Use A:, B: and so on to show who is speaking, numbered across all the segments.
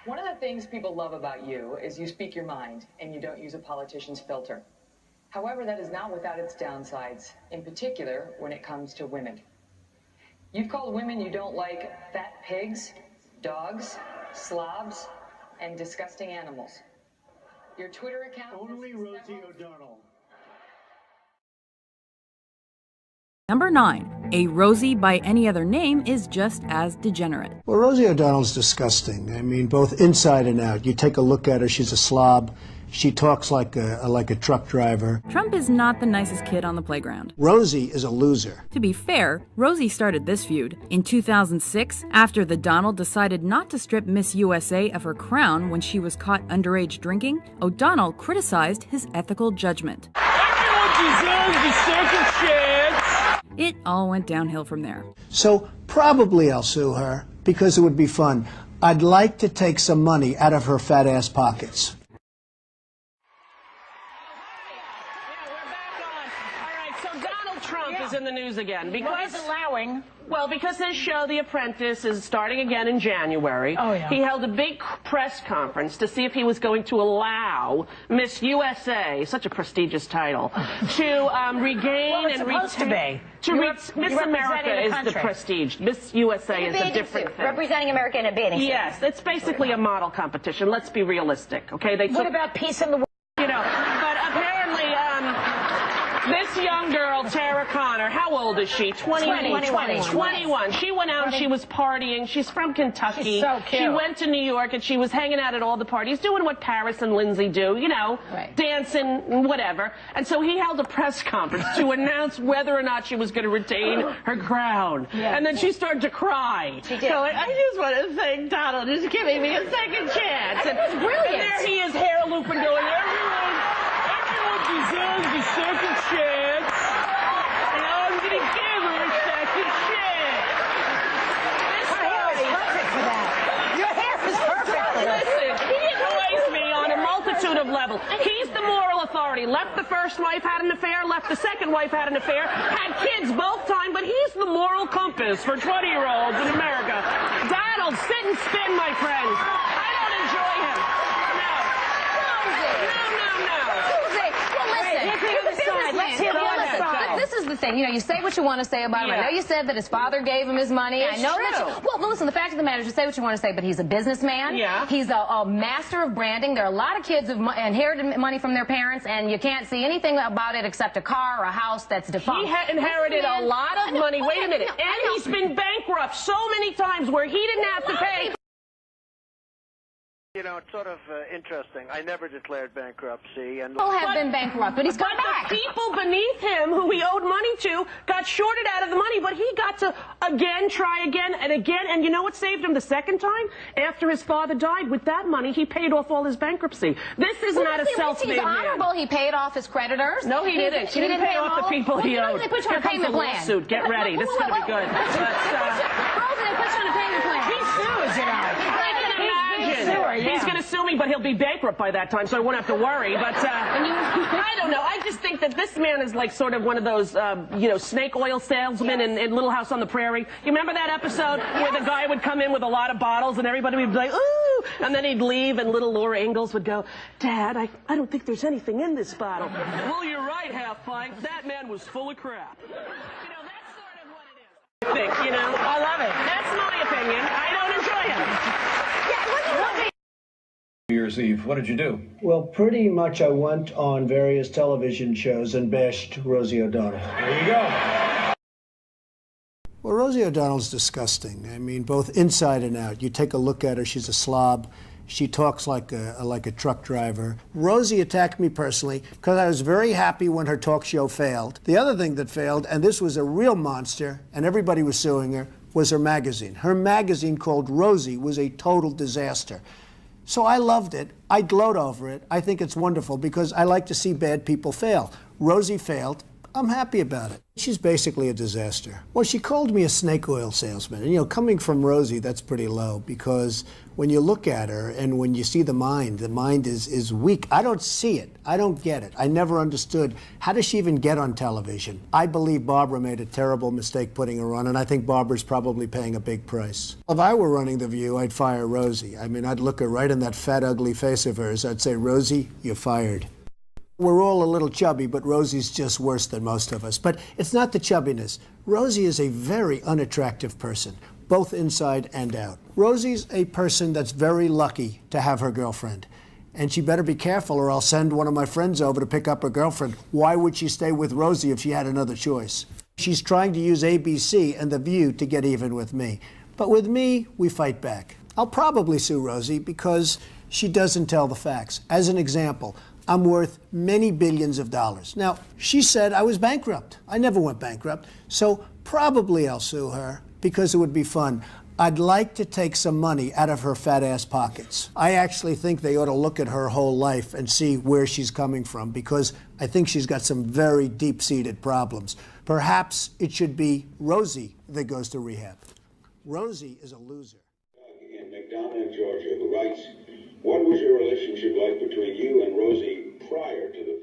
A: One of the things people love about you is you speak your mind and you don't use a politician's filter. However, that is not without its downsides, in particular when it comes to women. You've called women you don't like fat pigs, dogs, slobs, and disgusting animals. Your Twitter account...
B: Only Rosie O'Donnell.
C: Number 9. A Rosie by any other name is just as degenerate.
B: Well, Rosie O'Donnell's disgusting. I mean, both inside and out. You take a look at her, she's a slob. She talks like a truck driver.
C: Trump is not the nicest kid on the playground.
B: Rosie is a loser.
C: To be fair, Rosie started this feud. In 2006, after the Donald decided not to strip Miss USA of her crown when she was caught underage drinking, O'Donnell criticized his ethical judgment.
D: Everyone deserves a second chance.
C: It all went downhill from there.
B: So probably I'll sue her because it would be fun. I'd like to take some money out of her fat ass pockets.
E: Trump is in the news again because allowing. Well, because his show, The Apprentice, is starting again in January. Oh, yeah. He held a big press conference to see if he was going to allow Miss USA, such a prestigious title, to regain and retain. Miss America is the prestige. Miss USA is a different thing.
F: Representing America in a bathing suit.
E: Yes, it's basically a model competition. Let's be realistic, okay?
F: What about peace in the world?
E: You know, but apparently, this young girl, Tara Connor, how old is she? 21. She went out and she was partying. She's from Kentucky.
F: She's so cute.
E: She went to New York and she was hanging out at all the parties, doing what Paris and Lindsay do, you know, dancing, whatever. And so he held a press conference to announce whether or not she was going to retain her crown. Yeah. And then she started to cry.
F: She did.
E: So I just want to thank Donald who's giving me a second chance. And
F: brilliant.
E: there he is, hair looping, going, everyone deserves a second chance, and I'm going to give her a second chance.
F: Her hair is perfect for that. Your hair is perfect for that.
E: Listen, he annoys me on a multitude of levels. He's the moral authority. Left the first wife, had an affair. Left the second wife, had an affair. Had kids both times, but he's the moral compass for 20-year-olds in America. Donald, sit and spin, my friends. I don't enjoy him.
F: This is the thing, you know, you say what you want to say about him. I know you said that his father gave him his money.
E: It's
F: I know
E: true.
F: that. Well, listen, the fact of the matter is you say what you want to say, but he's a businessman.
E: Yeah.
F: He's a master of branding. There are a lot of kids who've inherited money from their parents, and you can't see anything about it except a car or a house that's defunct.
E: He inherited a lot of money. Wait a minute. And he's been bankrupt so many times where he didn't have to pay.
G: You know, it's sort of interesting. I never declared bankruptcy, and
F: people have been bankrupt, but he's come back.
E: The people beneath him who he owed money to got shorted out of the money, but he got to try again, and you know what saved him the second time? After his father died, with that money, he paid off all his bankruptcy. This is not a self-made
F: He's
E: man.
F: honorable. He paid off his creditors.
E: No, he didn't. He didn't pay off the people he owed.
F: They put you on a payment plan.
E: Lawsuit. Get ready. This is going to be good.
F: Rosie, they put you on a payment plan.
E: He sues, you know. He's going to sue me, but he'll be bankrupt by that time, so I won't have to worry. But I don't know. I just think that this man is like sort of one of those, you know, snake oil salesmen in Little House on the Prairie. You remember that episode where the guy would come in with a lot of bottles and everybody would be like, ooh, and then he'd leave and little Laura Ingalls would go, Dad, I don't think there's anything in this bottle. Well, you're right, Half-Pint. That man was full of crap. You know, that's sort of what it is. I think, you know. I love it. That's my opinion. I don't enjoy him.
H: New Year's Eve. What did you do?
B: Well, pretty much I went on various television shows and bashed Rosie O'Donnell.
H: There you go.
B: Well, Rosie O'Donnell's disgusting. I mean, both inside and out. You take a look at her, she's a slob. She talks like a truck driver. Rosie attacked me personally because I was very happy when her talk show failed. The other thing that failed, and this was a real monster, and everybody was suing her, was her magazine. Her magazine called Rosie was a total disaster. So I loved it. I gloat over it. I think it's wonderful because I like to see bad people fail. Rosie failed. I'm happy about it. She's basically a disaster. Well, she called me a snake oil salesman. And, you know, coming from Rosie, that's pretty low, because when you look at her and when you see the mind is weak. I don't see it. I don't get it. I never understood. How does she even get on television? I believe Barbara made a terrible mistake putting her on, and I think Barbara's probably paying a big price. If I were running The View, I'd fire Rosie. I mean, I'd look her right in that fat, ugly face of hers. I'd say, Rosie, you're fired. We're all a little chubby, but Rosie's just worse than most of us. But it's not the chubbiness. Rosie is a very unattractive person, both inside and out. Rosie's a person that's very lucky to have her girlfriend. And she better be careful, or I'll send one of my friends over to pick up her girlfriend. Why would she stay with Rosie if she had another choice? She's trying to use ABC and The View to get even with me. But with me, we fight back. I'll probably sue Rosie because she doesn't tell the facts. As an example, I'm worth many billions of dollars. Now, she said I was bankrupt. I never went bankrupt. So probably I'll sue her because it would be fun. I'd like to take some money out of her fat ass pockets. I actually think they ought to look at her whole life and see where she's coming from, because I think she's got some very deep-seated problems. Perhaps it should be Rosie that goes to rehab. Rosie is a loser.
I: In McDonough, Georgia, who writes, what was your relationship like between you and Rosie prior to the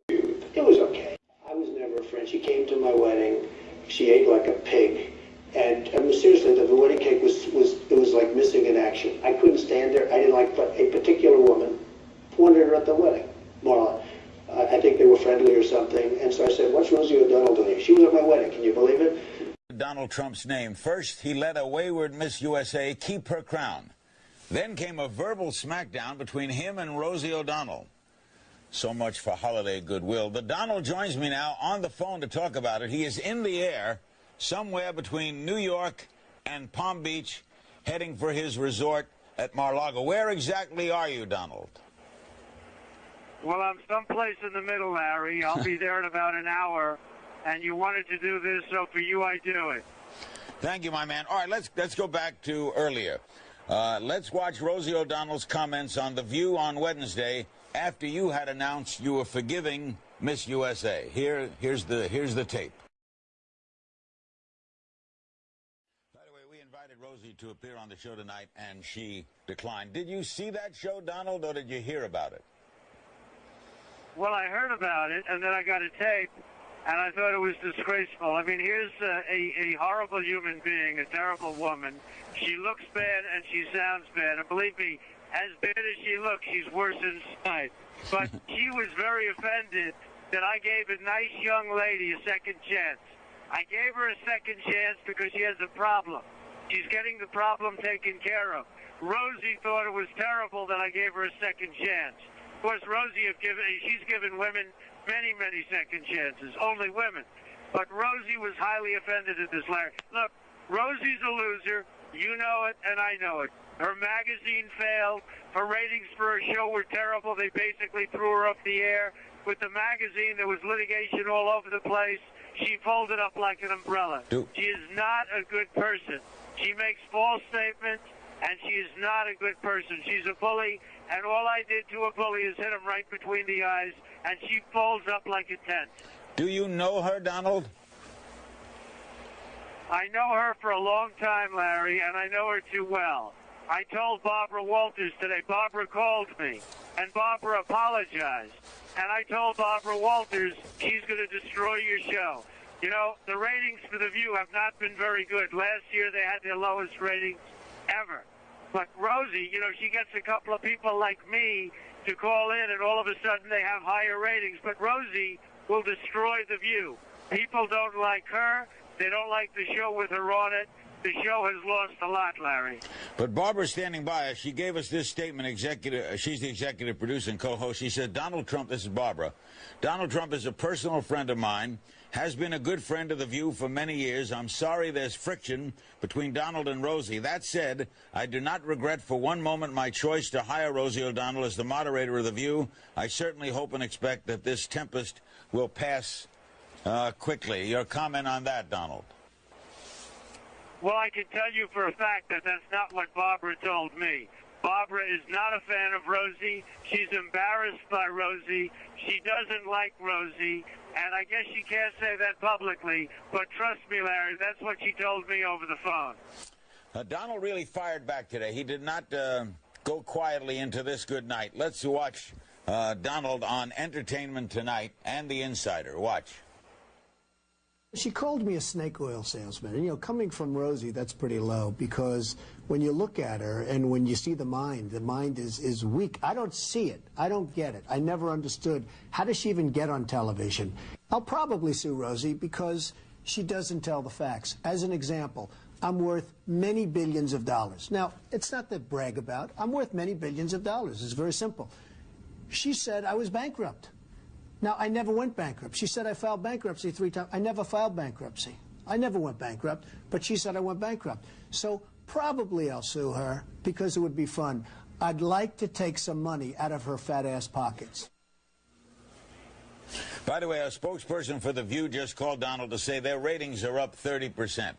I: feud?
B: It was okay. I was never a friend. She came to my wedding. She ate like a pig. And I mean, seriously, the wedding cake was like missing in action. I couldn't stand her. I didn't like a particular woman wanted her at the wedding. More I think they were friendly or something. And so I said, what's Rosie O'Donnell doing? She was at my wedding. Can you believe it?
J: Donald Trump's name. First, he let a wayward Miss USA keep her crown. Then came a verbal smackdown between him and Rosie O'Donnell. So much for holiday goodwill. But Donald joins me now on the phone to talk about it. He is in the air somewhere between New York and Palm Beach, heading for his resort at Mar-a-Lago. Where exactly are you, Donald?
G: Well, I'm someplace in the middle, Larry. I'll be there in about an hour, and you wanted to do this, so for you, I do it.
J: Thank you, my man. All right, let's go back to earlier. Let's watch Rosie O'Donnell's comments on The View on Wednesday after you had announced you were forgiving Miss USA. Here's the tape. By the way, we invited Rosie to appear on the show tonight, and she declined. Did you see that show, Donald, or did you hear about it?
G: Well, I heard about it, and then I got a tape, and I thought it was disgraceful. I mean, here's a horrible human being, a terrible woman. She looks bad and she sounds bad. And believe me, as bad as she looks, she's worse inside. But she was very offended that I gave a nice young lady a second chance. I gave her a second chance because she has a problem. She's getting the problem taken care of. Rosie thought it was terrible that I gave her a second chance. Of course, Rosie she's given women many, many second chances, only women. But Rosie was highly offended at this, Larry. Look, Rosie's a loser. You know it, and I know it. Her magazine failed. Her ratings for her show were terrible. They basically threw her up the air. With the magazine, there was litigation all over the place. She folded up like an umbrella. She is not a good person. She makes false statements, and she is not a good person. She's a bully, and all I did to a bully is hit him right between the eyes, and she folds up like a tent.
J: Do you know her, Donald?
G: I know her for a long time, Larry, and I know her too well. I told Barbara Walters today. Barbara called me, and Barbara apologized. And I told Barbara Walters she's going to destroy your show. You know, the ratings for The View have not been very good. Last year they had their lowest ratings ever. But Rosie, you know, she gets a couple of people like me to call in, and all of a sudden they have higher ratings. But Rosie will destroy The View. People don't like her. They don't like the show with her on it. The show has lost a lot, Larry.
J: But Barbara's standing by us. She gave us this statement. She's the executive producer and co-host. She said, Donald Trump, this is Barbara, Donald Trump is a personal friend of mine, has been a good friend of The View for many years. I'm sorry there's friction between Donald and Rosie. That said, I do not regret for one moment my choice to hire Rosie O'Donnell as the moderator of The View. I certainly hope and expect that this tempest will pass quickly. Your comment on that, Donald?
G: Well, I can tell you for a fact that that's not what Barbara told me. Barbara is not a fan of Rosie. She's embarrassed by Rosie. She doesn't like Rosie. And I guess she can't say that publicly. But trust me, Larry, that's what she told me over the phone.
J: Donald really fired back today. He did not go quietly into this good night. Let's watch Donald on Entertainment Tonight and The Insider. Watch.
B: She called me a snake oil salesman. And, you know, coming from Rosie, that's pretty low, because when you look at her and when you see the mind is weak. I don't see it. I don't get it. I never understood. How does she even get on television? I'll probably sue Rosie because she doesn't tell the facts. As an example, I'm worth many billions of dollars. Now, it's not to brag about. I'm worth many billions of dollars. It's very simple. She said I was bankrupt. Now, I never went bankrupt. She said I filed bankruptcy 3 times. I never filed bankruptcy. I never went bankrupt, but she said I went bankrupt. So probably I'll sue her because it would be fun. I'd like to take some money out of her fat-ass pockets.
J: By the way, a spokesperson for The View just called Donald to say their ratings are up 30%.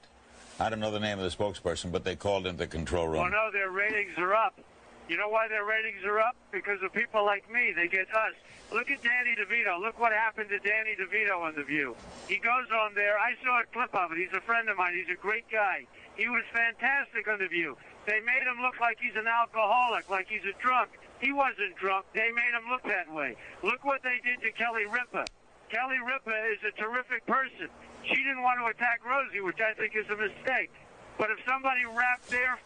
J: I don't know the name of the spokesperson, but they called into the control room.
G: Oh, no, their ratings are up. You know why their ratings are up? Because of people like me. They get us. Look at Danny DeVito. Look what happened to Danny DeVito on The View. He goes on there. I saw a clip of it. He's a friend of mine. He's a great guy. He was fantastic on The View. They made him look like he's an alcoholic, like he's a drunk. He wasn't drunk. They made him look that way. Look what they did to Kelly Ripa. Kelly Ripa is a terrific person. She didn't want to attack Rosie, which I think is a mistake. But if somebody wrapped their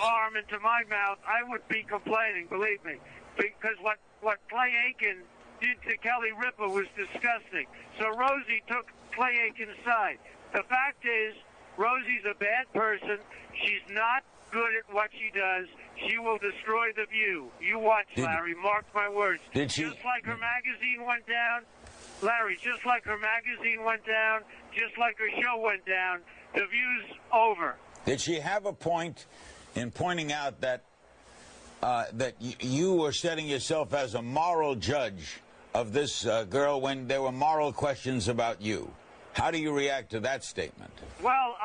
G: arm into my mouth, I would be complaining, believe me. Because what Clay Aiken did to Kelly Ripa was disgusting. So Rosie took Clay Aiken's side. The fact is, Rosie's a bad person. She's not good at what she does. She will destroy The View. You watch, Larry. Mark my words.
J: Did she?
G: Just like her magazine went down, Larry, just like her magazine went down, just like her show went down, The View's over.
J: Did she have a point in pointing out that that you were setting yourself as a moral judge of this girl when there were moral questions about you? How do you react to that statement?
G: Well,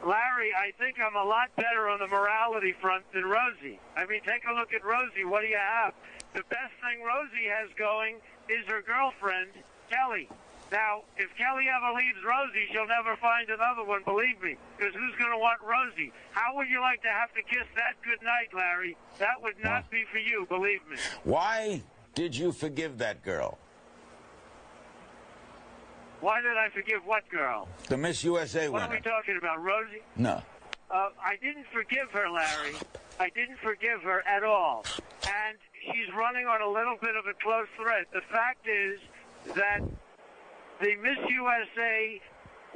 G: Larry, I think I'm a lot better on the morality front than Rosie. I mean, take a look at Rosie. What do you have? The best thing Rosie has going is her girlfriend, Kelly. Now, if Kelly ever leaves Rosie, she'll never find another one, believe me, because who's going to want Rosie? How would you like to have to kiss that goodnight, Larry? That would not be for you, believe me.
J: Why did you forgive that girl?
G: Why did I forgive what girl?
J: The Miss USA
G: What
J: winner.
G: are we talking about, Rosie?
J: No.
G: I didn't forgive her, Larry. I didn't forgive her at all. And she's running on a little bit of a close thread. The fact is that the Miss USA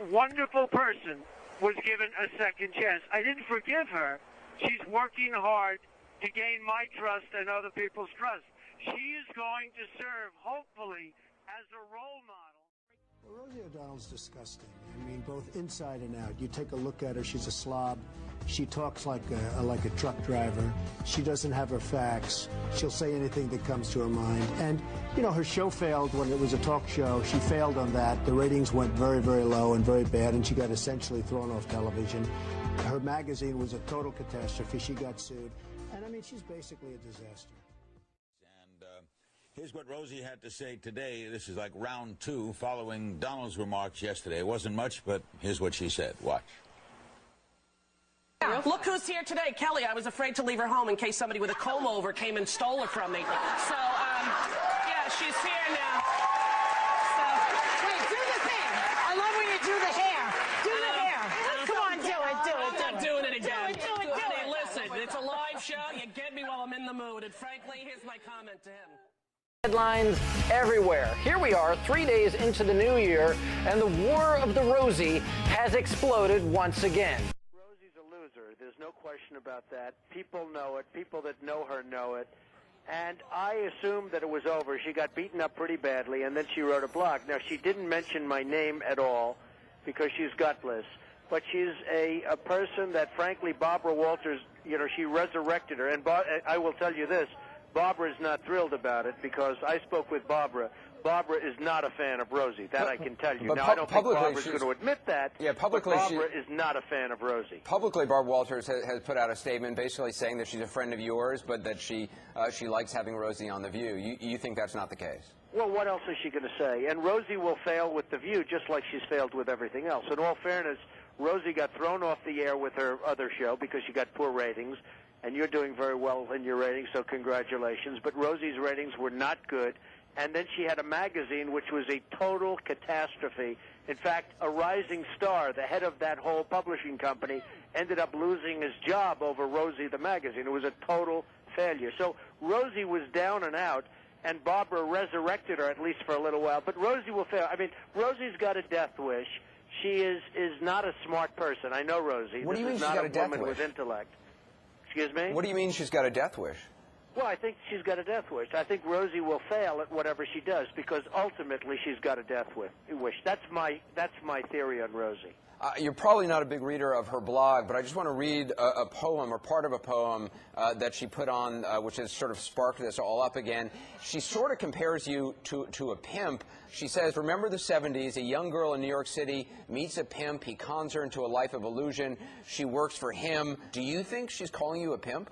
G: wonderful person was given a second chance. I didn't forgive her. She's working hard to gain my trust and other people's trust. She is going to serve, hopefully, as a role model.
B: Well, Rosie O'Donnell's disgusting. I mean, both inside and out. You take a look at her, she's a slob. She talks like a truck driver. She doesn't have her facts. She'll say anything that comes to her mind. And, you know, her show failed when it was a talk show. She failed on that. The ratings went very, very low and very bad, and she got essentially thrown off television. Her magazine was a total catastrophe. She got sued. And, I mean, she's basically a disaster.
J: And here's what Rosie had to say today. This is like round 2 following Donald's remarks yesterday. It wasn't much, but here's what she said. Watch.
E: Look who's here today. Kelly, I was afraid to leave her home in case somebody with a comb-over came and stole her from me. So, yeah, she's here now. So,
K: wait, do the thing. I love when you do the hair. Do the hair. Come on, do it.
E: I'm not doing it again.
K: Do it.
E: Honey, listen, it's a live show. You get me while I'm in the mood. And frankly, here's my comment to him.
L: Headlines everywhere. Here we are 3 days into the new year, and the war of the Rosie has exploded once again.
M: There's no question about that. People know it. People that know her know it. And I assumed that it was over. She got beaten up pretty badly, and then she wrote a blog. Now, she didn't mention my name at all because she's gutless. But she's a person that, frankly, Barbara Walters, you know, she resurrected her. And I will tell you this, Barbara is not thrilled about it because I spoke with Barbara. Barbara is not a fan of Rosie. That I can tell you.
N: But
M: Now, I don't think Barbara's
N: she's
M: going to admit that.
N: Yeah, publicly,
M: but Barbara is not a fan of Rosie.
N: Publicly, Barbara Walters has put out a statement basically saying that she's a friend of yours, but that she likes having Rosie on The View. You think that's not the case?
M: Well, what else is she going to say? And Rosie will fail with The View just like she's failed with everything else. In all fairness, Rosie got thrown off the air with her other show because she got poor ratings, and you're doing very well in your ratings, so congratulations. But Rosie's ratings were not good. And then she had a magazine which was a total catastrophe. In fact, a rising star, the head of that whole publishing company, ended up losing his job over Rosie the magazine. It was a total failure. So Rosie was down and out, and Barbara resurrected her, at least for a little while. But Rosie will fail. I mean, Rosie's got a death wish. She is not a smart person. I know Rosie.
N: What do you mean
M: she's
N: got a death
M: woman
N: wish?
M: with intellect. Excuse me?
N: What do you mean she's got a death wish?
M: Well, I think she's got a death wish. I think Rosie will fail at whatever she does because ultimately she's got a death wish. That's my theory on Rosie.
N: You're probably not a big reader of her blog, but I just want to read a poem or part of a poem that she put on, which has sort of sparked this all up again. She sort of compares you to a pimp. She says, remember the 70s, a young girl in New York City meets a pimp. He cons her into a life of illusion. She works for him. Do you think she's calling you a pimp?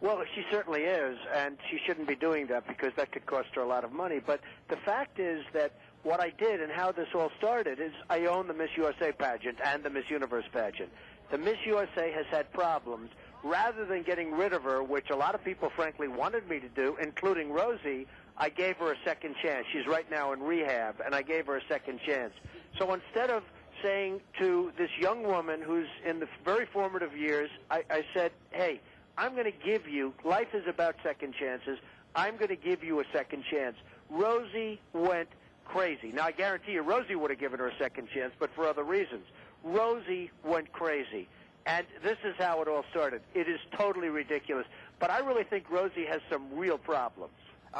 M: Well, she certainly is, and she shouldn't be doing that because that could cost her a lot of money. But the fact is that what I did and how this all started is I own the Miss USA pageant and the Miss Universe pageant. The Miss USA has had problems. Rather than getting rid of her, which a lot of people, frankly, wanted me to do, including Rosie, I gave her a second chance. She's right now in rehab, and I gave her a second chance. So instead of saying to this young woman who's in the very formative years, I said, hey, I'm going to give you, life is about second chances, I'm going to give you a second chance. Rosie went crazy. Now, I guarantee you Rosie would have given her a second chance, but for other reasons. Rosie went crazy. And this is how it all started. It is totally ridiculous. But I really think Rosie has some real problems.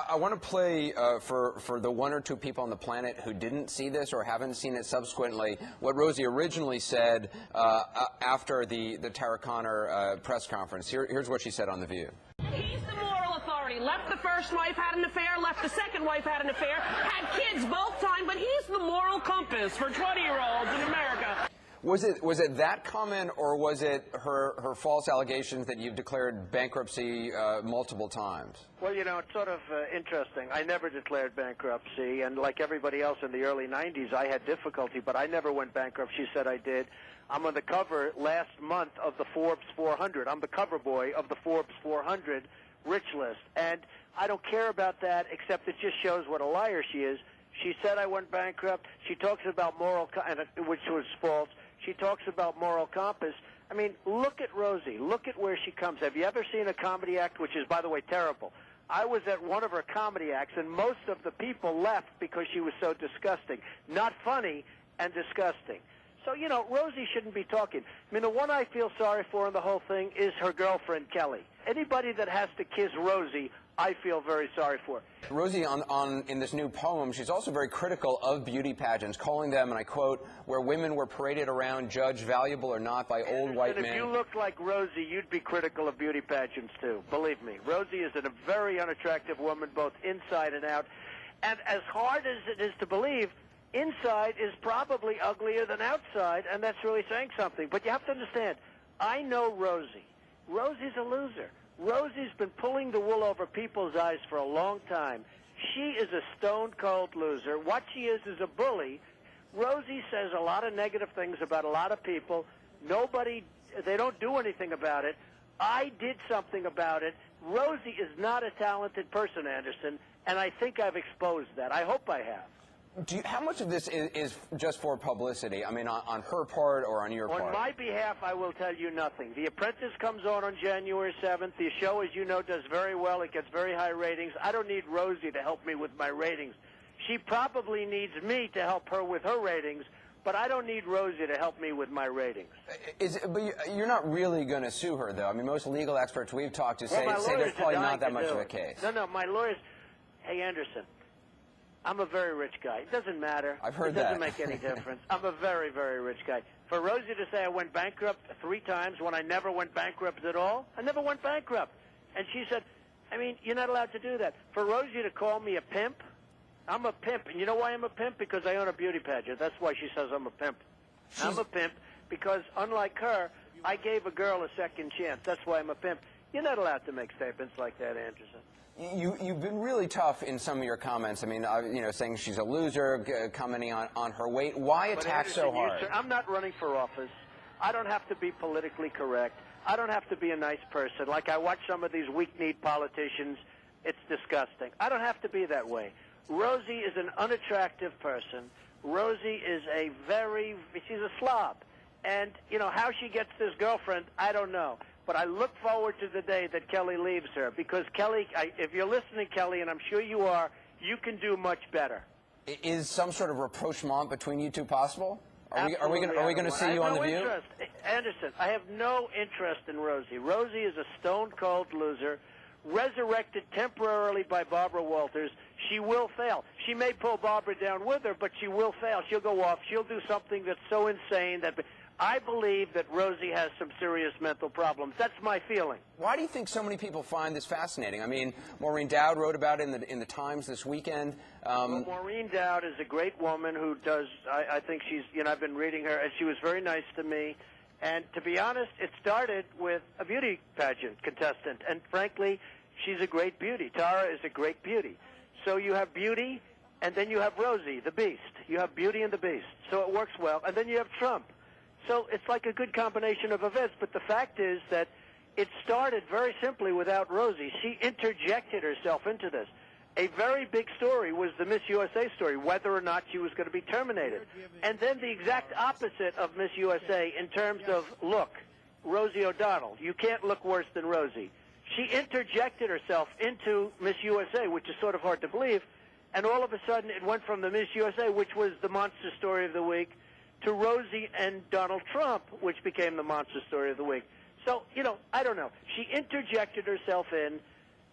N: I want to play for the one or two people on the planet who didn't see this or haven't seen it subsequently what Rosie originally said after the Tara Conner press conference. Here's what she said on The View.
E: He's the moral authority. Left the first wife, had an affair. Left the second wife, had an affair. Had kids both times, but he's the moral compass for 20-year-olds in America.
N: Was it that comment, or was it her false allegations that you've declared bankruptcy multiple times?
M: Well, you know, it's sort of interesting. I never declared bankruptcy, and like everybody else in the early 90s, I had difficulty, but I never went bankrupt. She said I did. I'm on the cover last month of the Forbes 400. I'm the cover boy of the Forbes 400 rich list, and I don't care about that, except it just shows what a liar she is. She said I went bankrupt. She talks about which was false. She talks about moral compass. I mean, look at Rosie. Look at where she comes. Have you ever seen a comedy act, which is, by the way, terrible? I was at one of her comedy acts, and most of the people left because she was so disgusting. Not funny and disgusting. So, you know, Rosie shouldn't be talking. I mean, the one I feel sorry for in the whole thing is her girlfriend, Kelly. Anybody that has to kiss Rosie, I feel very sorry for.
N: Rosie, in this new poem, she's also very critical of beauty pageants, calling them, and I quote, where women were paraded around, judged valuable or not by old white men.
M: If you looked like Rosie, you'd be critical of beauty pageants, too. Believe me. Rosie is a very unattractive woman, both inside and out. And as hard as it is to believe, inside is probably uglier than outside, and that's really saying something. But you have to understand, I know Rosie. Rosie's a loser. Rosie's been pulling the wool over people's eyes for a long time. She is a stone-cold loser. What she is a bully. Rosie says a lot of negative things about a lot of people. They don't do anything about it. I did something about it. Rosie is not a talented person, Anderson, and I think I've exposed that. I hope I have.
N: How much of this is just for publicity? I mean, on her part or on your part?
M: On my behalf, I will tell you nothing. The Apprentice comes on January 7th. The show, as you know, does very well. It gets very high ratings. I don't need Rosie to help me with my ratings. She probably needs me to help her with her ratings, but I don't need Rosie to help me with my ratings.
N: But you're not really going to sue her, though. I mean, most legal experts we've talked to say there's probably not that much of a case.
M: No, my lawyers... Hey, Anderson, I'm a very rich guy. It doesn't matter.
N: I've heard
M: that. It doesn't make any difference. I'm a very, very rich guy. For Rosie to say I went bankrupt 3 times when I never went bankrupt at all, I never went bankrupt. And she said, I mean, you're not allowed to do that. For Rosie to call me a pimp, I'm a pimp. And you know why I'm a pimp? Because I own a beauty pageant. That's why she says I'm a pimp. I'm a pimp because, unlike her, I gave a girl a second chance. That's why I'm a pimp. You're not allowed to make statements like that, Anderson.
N: You've been really tough in some of your comments. I mean, saying she's a loser, commenting on her weight. Why attack so hard?
M: I'm not running for office. I don't have to be politically correct. I don't have to be a nice person. Like I watch some of these weak-kneed politicians, it's disgusting. I don't have to be that way. Rosie is an unattractive person. Rosie is she's a slob. And, how she gets this girlfriend, I don't know. But I look forward to the day that Kelly leaves her. Because Kelly, if you're listening, Kelly, and I'm sure you are, you can do much better.
N: Is some sort of rapprochement between you two possible? Are we going to see you on The View?
M: Anderson, I have no interest in Rosie. Rosie is a stone-cold loser, resurrected temporarily by Barbara Walters. She will fail. She may pull Barbara down with her, but she will fail. She'll go off. She'll do something that's so insane that I believe that Rosie has some serious mental problems. That's my feeling.
N: Why do you think so many people find this fascinating? I mean, Maureen Dowd wrote about it in the Times this weekend.
M: Well, Maureen Dowd is a great woman who does, I think she's, I've been reading her, and she was very nice to me. And to be honest, it started with a beauty pageant contestant. And frankly, she's a great beauty. Tara is a great beauty. So you have beauty, and then you have Rosie, the Beast. You have Beauty and the Beast. So it works well. And then you have Trump. So it's like a good combination of events. But the fact is that it started very simply without Rosie. She interjected herself into this. A very big story was the Miss USA story, whether or not she was going to be terminated. And then the exact opposite of Miss USA in terms of look, Rosie O'Donnell. You can't look worse than Rosie. She interjected herself into Miss USA, which is sort of hard to believe, and all of a sudden it went from the Miss USA, which was the monster story of the week, to Rosie and Donald Trump, which became the monster story of the week. So, I don't know. She interjected herself in,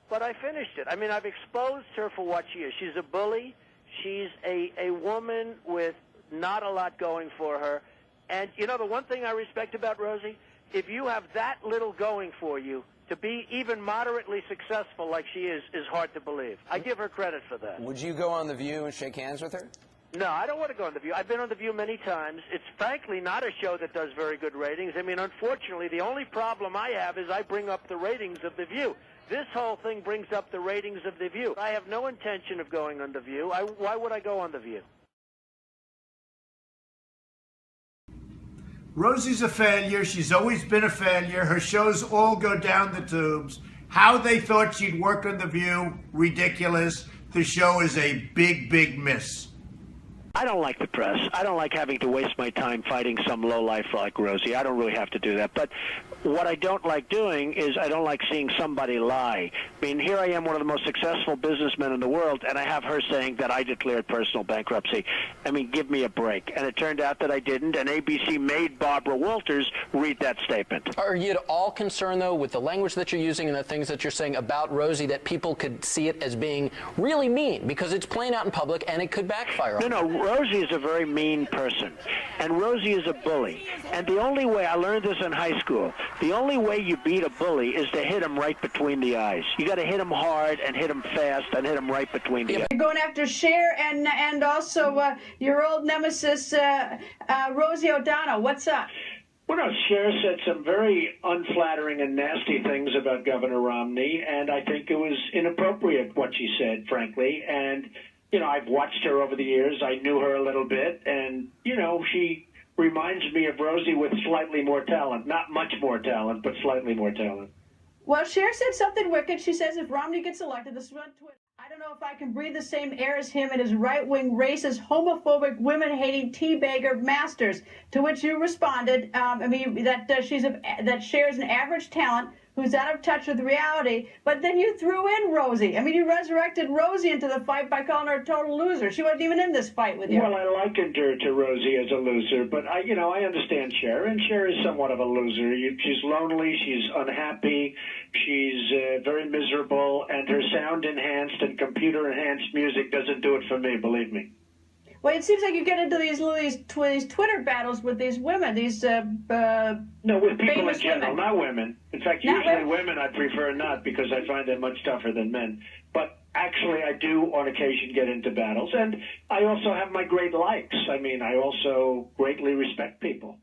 M: but I finished it. I mean, I've exposed her for what she is. She's a bully. She's a woman with not a lot going for her. And, the one thing I respect about Rosie, if you have that little going for you, to be even moderately successful like she is hard to believe. I give her credit for that.
N: Would you go on The View and shake hands with her?
M: No, I don't want to go on The View. I've been on The View many times. It's frankly not a show that does very good ratings. I mean, unfortunately, the only problem I have is I bring up the ratings of The View. This whole thing brings up the ratings of The View. I have no intention of going on The View. Why would I go on The View?
B: Rosie's a failure. She's always been a failure. Her shows all go down the tubes. How they thought she'd work on The View, ridiculous. The show is a big, big miss.
O: I don't like the press. I don't like having to waste my time fighting some lowlife like Rosie. I don't really have to do that. But what I don't like doing is I don't like seeing somebody lie. I mean, here I am, one of the most successful businessmen in the world, and I have her saying that I declared personal bankruptcy. I mean, give me a break. And it turned out that I didn't, and ABC made Barbara Walters read that statement.
L: Are you at all concerned, though, with the language that you're using and the things that you're saying about Rosie, that people could see it as being really mean? Because it's playing out in public, and it could backfire on
O: No, Rosie is a very mean person, and Rosie is a bully. And the only way, I learned this in high school, the only way you beat a bully is to hit him right between the eyes. You got to hit him hard and hit him fast and hit him right between the eyes.
P: You're going after Cher and also your old nemesis, Rosie O'Donnell. What's up?
O: Well, no, Cher said some very unflattering and nasty things about Governor Romney, and I think it was inappropriate what she said, frankly. And I've watched her over the years. I knew her a little bit, and, she reminds me of Rosie with slightly more talent. Not much more talent, but slightly more talent.
P: Well, Cher said something wicked. She says if Romney gets elected, this is on Twitter. I don't know if I can breathe the same air as him and his right-wing, racist, homophobic, women-hating teabagger masters. To which you responded, that Cher's an average talent who's out of touch with reality, but then you threw in Rosie. I mean, you resurrected Rosie into the fight by calling her a total loser. She wasn't even in this fight with you.
O: Well, I likened her to Rosie as a loser, but I understand Cher, and Cher is somewhat of a loser. She's lonely, she's unhappy, she's very miserable, and her sound-enhanced and computer-enhanced music doesn't do it for me, believe me.
P: Well, it seems like you get into these Twitter battles with these women, with
O: people in general, not women. In fact,
P: not
O: usually women I prefer not because I find them much tougher than men. But Actually, I do on occasion get into battles, and I also have my great likes. I mean, I also greatly respect people.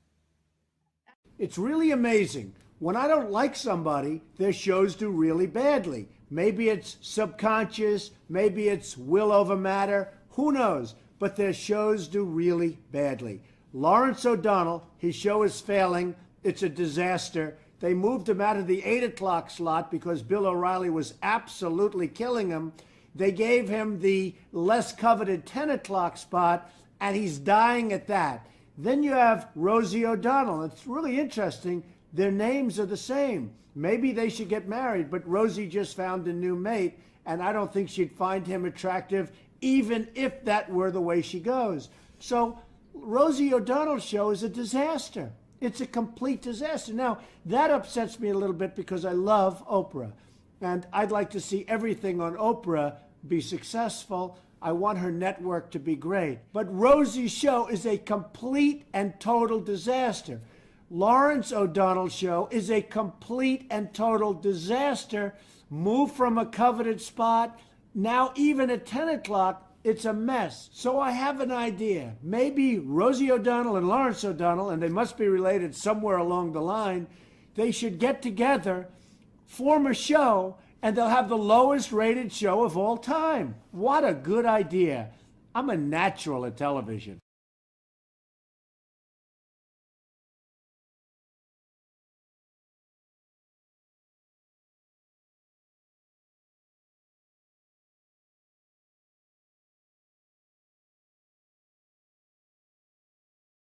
B: It's really amazing. When I don't like somebody, their shows do really badly. Maybe it's subconscious, maybe it's will over matter, who knows? But their shows do really badly. Lawrence O'Donnell, his show is failing. It's a disaster. They moved him out of the 8 o'clock slot because Bill O'Reilly was absolutely killing him. They gave him the less coveted 10 o'clock spot, and he's dying at that. Then you have Rosie O'Donnell. It's really interesting. Their names are the same. Maybe they should get married, but Rosie just found a new mate, and I don't think she'd find him attractive, even if that were the way she goes. So Rosie O'Donnell's show is a disaster. It's a complete disaster. Now, that upsets me a little bit because I love Oprah, and I'd like to see everything on Oprah be successful. I want her network to be great. But Rosie's show is a complete and total disaster. Lawrence O'Donnell's show is a complete and total disaster. Moved from a coveted spot. Now, even at 10 o'clock, it's a mess. So I have an idea. Maybe Rosie O'Donnell and Lawrence O'Donnell, and they must be related somewhere along the line, they should get together, form a show, and they'll have the lowest rated show of all time. What a good idea. I'm a natural at television.